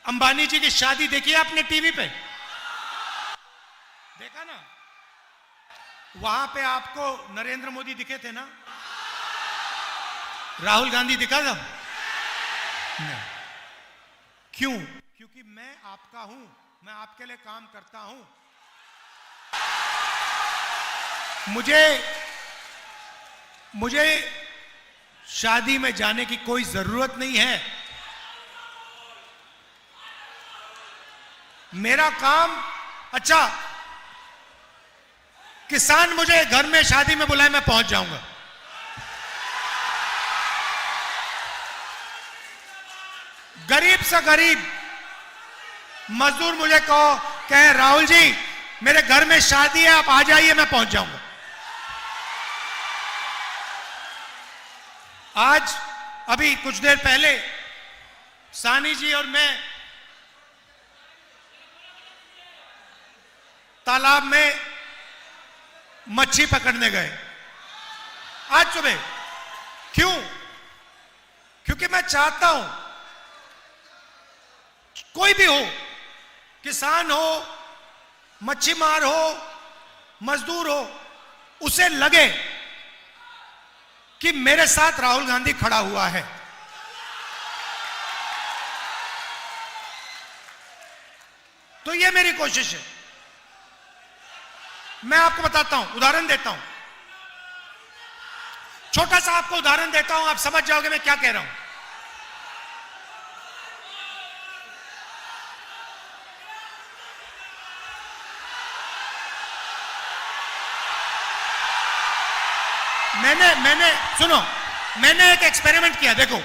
अंबानी जी की शादी देखी है आपने टीवी पे? देखा ना? वहां पे आपको नरेंद्र मोदी दिखे थे ना? राहुल गांधी दिखा था? नहीं। क्यों? क्योंकि मैं आपका हूं, मैं आपके लिए काम करता हूं। मुझे शादी में जाने की कोई जरूरत नहीं है। मेरा काम, अच्छा किसान मुझे घर में शादी में बुलाए, मैं पहुंच जाऊंगा। गरीब से गरीब मजदूर मुझे कहे राहुल जी मेरे घर में शादी है, आप आ जाइए, मैं पहुंच जाऊंगा। आज अभी कुछ देर पहले सानी जी और मैं तालाब में मच्छी पकड़ने गए आज सुबह। क्यों? क्योंकि मैं चाहता हूं कोई भी हो, किसान हो, मच्छी मार हो, मजदूर हो, उसे लगे कि मेरे साथ राहुल गांधी खड़ा हुआ है। तो यह मेरी कोशिश है। मैं आपको बताता हूं, उदाहरण देता हूं, छोटा सा आपको उदाहरण देता हूं, आप समझ जाओगे मैं क्या कह रहा हूं। मैंने सुनो, मैंने एक एक्सपेरिमेंट किया। देखो,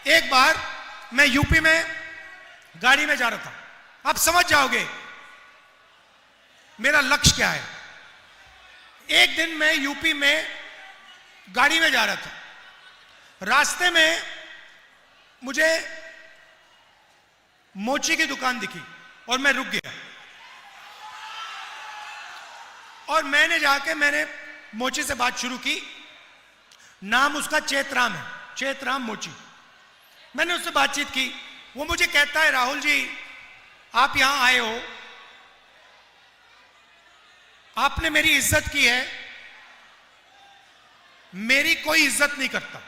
एक बार मैं यूपी में गाड़ी में जा रहा था, आप समझ जाओगे मेरा लक्ष्य क्या है। एक दिन मैं यूपी में गाड़ी में जा रहा था, रास्ते में मुझे मोची की दुकान दिखी और मैं रुक गया और मैंने मोची से बात शुरू की। नाम उसका चेतराम है, चेतराम मोची। मैंने उससे बातचीत की। वो मुझे कहता है राहुल जी आप यहां आए हो, आपने मेरी इज्जत की है, मेरी कोई इज्जत नहीं करता।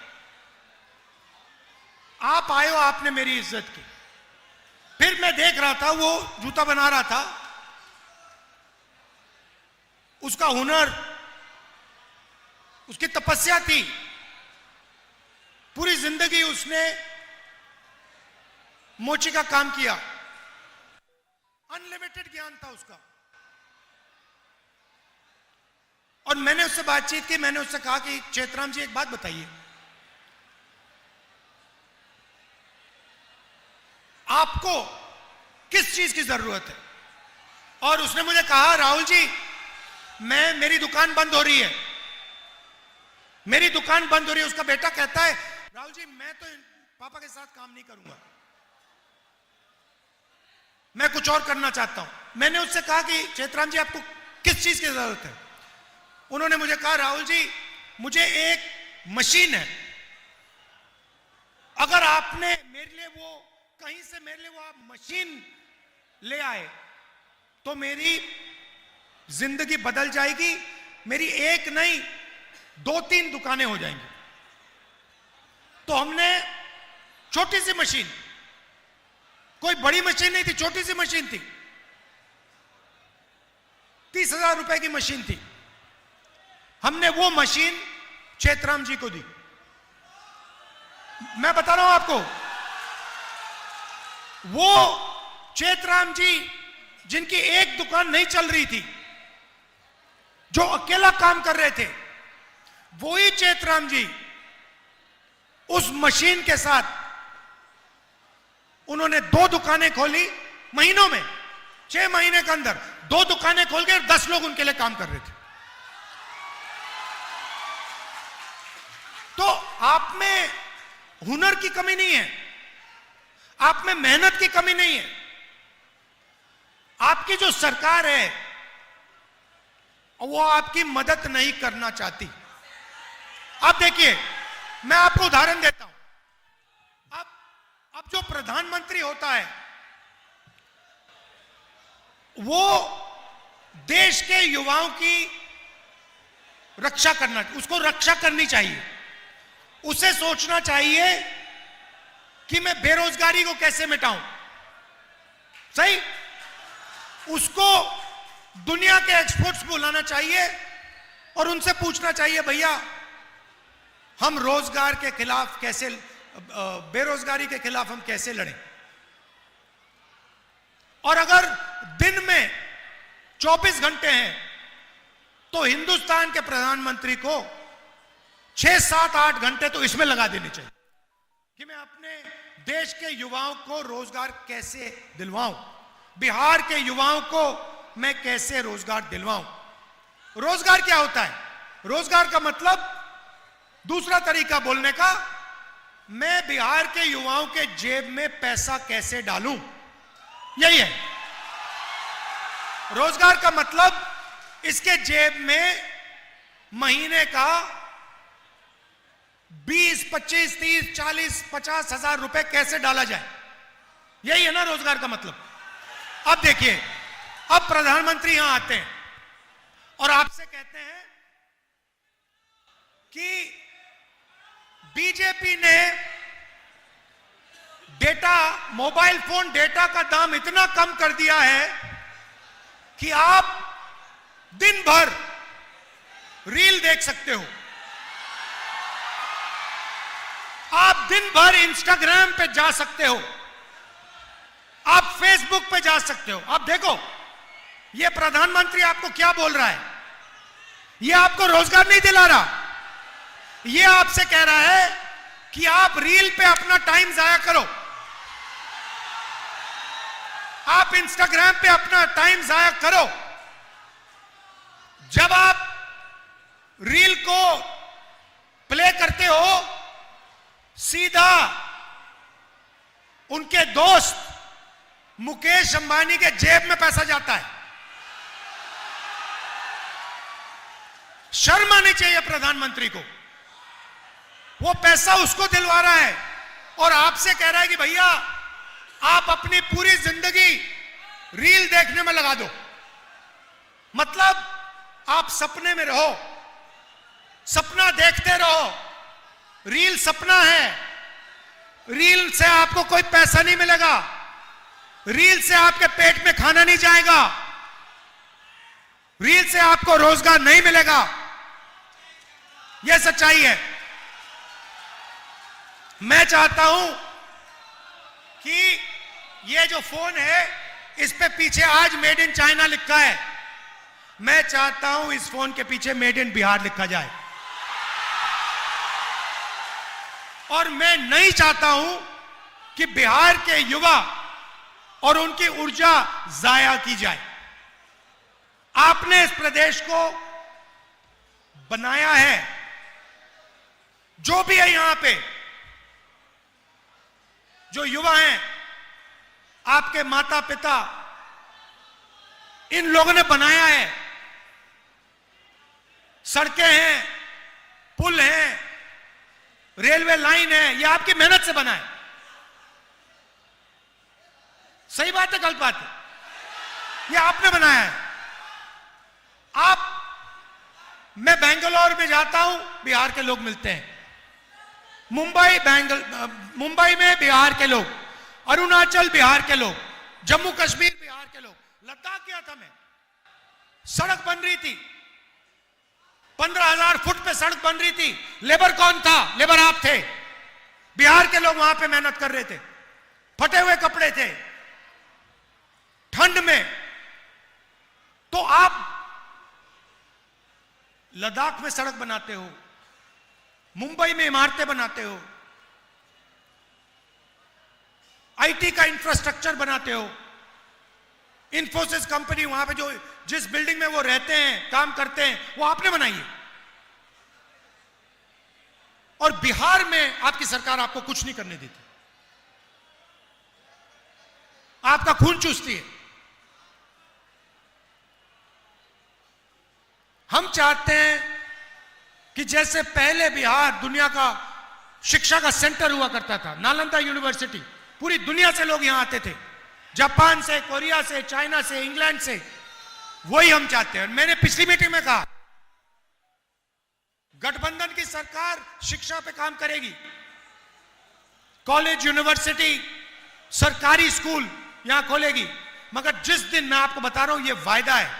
आप आए हो, आपने मेरी इज्जत की। फिर मैं देख रहा था वो जूता बना रहा था, उसका हुनर, उसकी तपस्या थी, पूरी जिंदगी उसने मोची का काम किया, अनलिमिटेड ज्ञान था उसका। और मैंने उससे बातचीत की, मैंने उससे कहा कि चेतराम जी एक बात बताइए, आपको किस चीज की जरूरत है? और उसने मुझे कहा राहुल जी मेरी दुकान बंद हो रही है, मेरी दुकान बंद हो रही है। उसका बेटा कहता है राहुल जी मैं तो पापा के साथ काम नहीं करूंगा, मैं कुछ और करना चाहता हूं। मैंने उससे कहा कि चेतराम जी आपको किस चीज की जरूरत है? उन्होंने मुझे कहा राहुल जी मुझे एक मशीन है, अगर आपने मेरे लिए वो कहीं से मेरे लिए वो आप मशीन ले आए तो मेरी जिंदगी बदल जाएगी, मेरी एक नहीं 2-3 दुकानें हो जाएंगी। तो हमने छोटी सी मशीन, कोई बड़ी मशीन नहीं थी, छोटी सी मशीन थी, 30,000 रुपए की मशीन थी। हमने वो मशीन चेतराम जी को दी। मैं बता रहा हूं आपको, वो चेतराम जी जिनकी एक दुकान नहीं चल रही थी, जो अकेला काम कर रहे थे, वही चेतराम जी उस मशीन के साथ उन्होंने 2 दुकानें खोली महीनों में, 6 महीने के अंदर 2 दुकानें खोल के 10 लोग उनके लिए काम कर रहे थे। तो आप में हुनर की कमी नहीं है, आप में मेहनत की कमी नहीं है। आपकी जो सरकार है वो आपकी मदद नहीं करना चाहती। आप देखिए, मैं आपको उदाहरण देता हूं। अब जो प्रधानमंत्री होता है वो देश के युवाओं की रक्षा करना, उसको रक्षा करनी चाहिए। उसे सोचना चाहिए कि मैं बेरोजगारी को कैसे मिटाऊं। सही? उसको दुनिया के एक्सपर्ट्स बुलाना चाहिए और उनसे पूछना चाहिए, भैया हम रोजगार के खिलाफ कैसे, बेरोजगारी के खिलाफ हम कैसे लड़ें। और अगर दिन में 24 घंटे हैं तो हिंदुस्तान के प्रधानमंत्री को 6, 7, 8 घंटे तो इसमें लगा देने चाहिए कि मैं अपने देश के युवाओं को रोजगार कैसे दिलवाऊं, बिहार के युवाओं को मैं कैसे रोजगार दिलवाऊं। रोजगार क्या होता है? रोजगार का मतलब, दूसरा तरीका बोलने का, मैं बिहार के युवाओं के जेब में पैसा कैसे डालूं, यही है रोजगार का मतलब। इसके जेब में महीने का 20, 25, 30, 40, 50 हजार रुपए कैसे डाला जाए, यही है ना रोजगार का मतलब। अब देखिए, अब प्रधानमंत्री यहां आते हैं और आपसे कहते हैं कि बीजेपी ने डेटा, मोबाइल फोन डेटा का दाम इतना कम कर दिया है कि आप दिन भर रील देख सकते हो, आप दिन भर इंस्टाग्राम पे जा सकते हो, आप फेसबुक पे जा सकते हो। आप देखो, ये प्रधानमंत्री आपको क्या बोल रहा है, ये आपको रोजगार नहीं दिला रहा, ये आपसे कह रहा है कि आप रील पे अपना टाइम जाया करो, आप इंस्टाग्राम पे अपना टाइम जाया करो। जब आप रील को प्ले करते हो, सीधा उनके दोस्त मुकेश अंबानी के जेब में पैसा जाता है। शर्म आनी चाहिए प्रधानमंत्री को। वो पैसा उसको दिलवा रहा है और आपसे कह रहा है कि भैया आप अपनी पूरी जिंदगी रील देखने में लगा दो। मतलब आप सपने में रहो, सपना देखते रहो। रील सपना है, रील से आपको कोई पैसा नहीं मिलेगा, रील से आपके पेट में खाना नहीं जाएगा, रील से आपको रोजगार नहीं मिलेगा। यह सच्चाई है। मैं चाहता हूं कि यह जो फोन है, इस पे पीछे आज मेड इन चाइना लिखा है, मैं चाहता हूं इस फोन के पीछे मेड इन बिहार लिखा जाए। और मैं नहीं चाहता हूं कि बिहार के युवा और उनकी ऊर्जा जाया की जाए। आपने इस प्रदेश को बनाया है, जो भी है यहां पे, जो युवा हैं, आपके माता पिता, इन लोगों ने बनाया है। सड़कें हैं, पुल हैं, रेलवे लाइन है, यह आपकी मेहनत से बना है। सही बात है, गलत बात है? यह आपने बनाया है। मैं बेंगलोर में जाता हूं, बिहार के लोग मिलते हैं। मुंबई में बिहार के लोग, अरुणाचल बिहार के लोग, जम्मू कश्मीर बिहार के लोग, लद्दाख गया था मैं, सड़क बन रही थी, 15,000 फुट पे सड़क बन रही थी। लेबर कौन था? लेबर आप थे। बिहार के लोग वहां पे मेहनत कर रहे थे, फटे हुए कपड़े थे, ठंड में। तो आप लद्दाख में सड़क बनाते हो, मुंबई में इमारतें बनाते हो, आईटी का इंफ्रास्ट्रक्चर बनाते हो। इंफोसिस कंपनी वहां पे जो जिस बिल्डिंग में वो रहते हैं, काम करते हैं, वो आपने बनाई है। और बिहार में आपकी सरकार आपको कुछ नहीं करने देती, आपका खून चूसती है। हम चाहते हैं कि जैसे पहले बिहार दुनिया का शिक्षा का सेंटर हुआ करता था, नालंदा यूनिवर्सिटी, पूरी दुनिया से लोग यहां आते थे, जापान से, कोरिया से, चाइना से, इंग्लैंड से। वही हम चाहते हैं। मैंने पिछली मीटिंग में कहा, गठबंधन की सरकार शिक्षा पे काम करेगी। कॉलेज, यूनिवर्सिटी, सरकारी स्कूल यहां खोलेगी। मगर जिस दिन, मैं आपको बता रहा हूं, यह वायदा है,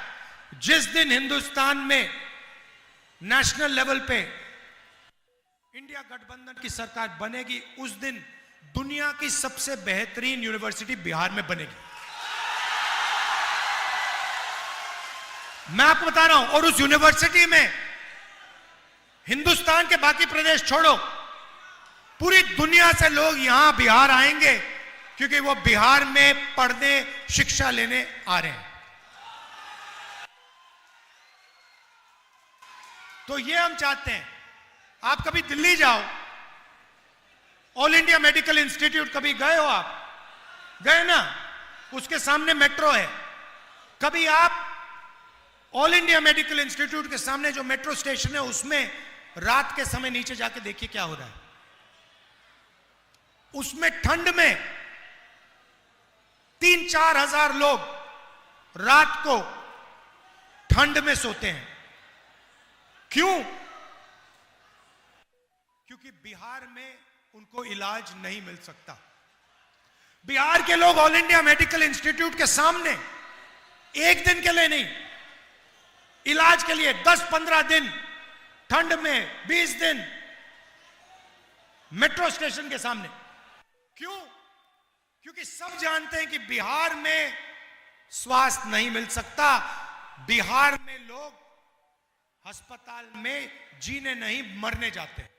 जिस दिन हिंदुस्तान में नेशनल लेवल पे इंडिया गठबंधन की सरकार बनेगी, उस दिन दुनिया की सबसे बेहतरीन यूनिवर्सिटी बिहार में बनेगी। मैं आपको बता रहा हूं। और उस यूनिवर्सिटी में हिंदुस्तान के बाकी प्रदेश छोड़ो, पूरी दुनिया से लोग यहां बिहार आएंगे, क्योंकि वो बिहार में पढ़ने, शिक्षा लेने आ रहे हैं। तो ये हम चाहते हैं। आप कभी दिल्ली जाओ, ऑल इंडिया मेडिकल इंस्टीट्यूट कभी गए हो? आप गए ना? उसके सामने मेट्रो है। कभी आप ऑल इंडिया मेडिकल इंस्टीट्यूट के सामने जो मेट्रो स्टेशन है, उसमें रात के समय नीचे जाके देखिए क्या हो रहा है। उसमें ठंड में 3-4 हजार लोग रात को ठंड में सोते हैं। क्यों? क्योंकि बिहार में उनको इलाज नहीं मिल सकता। बिहार के लोग ऑल इंडिया मेडिकल इंस्टीट्यूट के सामने एक दिन के लिए नहीं, इलाज के लिए 10-15 दिन, ठंड में 20 दिन मेट्रो स्टेशन के सामने। क्यों? क्योंकि सब जानते हैं कि बिहार में स्वास्थ्य नहीं मिल सकता। बिहार में लोग अस्पताल में जीने नहीं, मरने जाते हैं।